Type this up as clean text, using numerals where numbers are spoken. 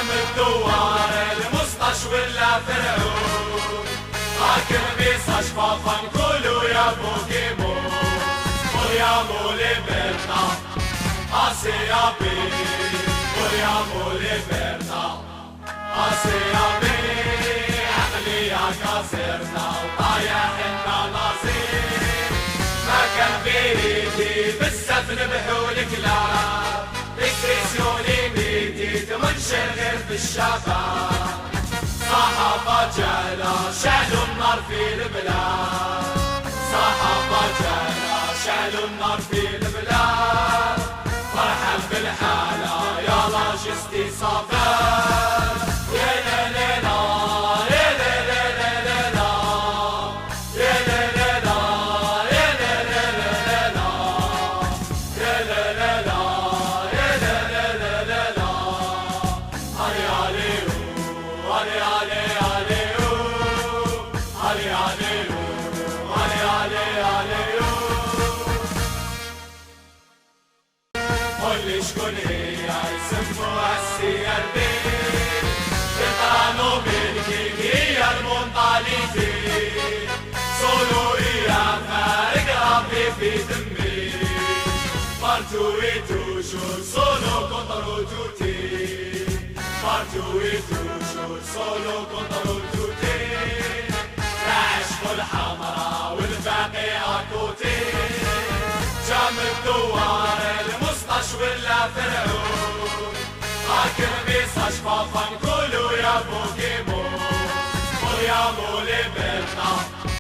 جام الدوار المستشفى ولا فرعون لكن بيستشفى نقولوا يا بوكيمون قول يا مولي برنا آسيا بي قول يا مولي برنا آسيا بي عقلي يا كاسرنا وطايح انت نصيب ما كان بيدي بالسفن بحول كلاب اكسبريسيوني ميتي تمنشر غير في الشباب صحابة جلا شعلوا النار في البلاد صحابة جلا شعلوا النار في البلاد مرحب بالحالة يا لاجستي صفات يا لا لا لا يا لا لا لا لا لا يا لا لا لا يا لا لا لا لا يا لا لا لا يا لا لا لا لا لا علي علي علي علي علي علي علي علي علي قولي شكون هي يسموها السير بيه تطعنوا بالكيك هي المنطاليتي صولوا إياه فارق ربي في دمي partout et toujours solo contro tutti partout et toujours solo contro tutti العشق الحمراء والباقي أكوتي جام الدوار المستشفى ولا فرعون لكن بيستشفى نقولوا يا بوكيمون قول يا مولي برنا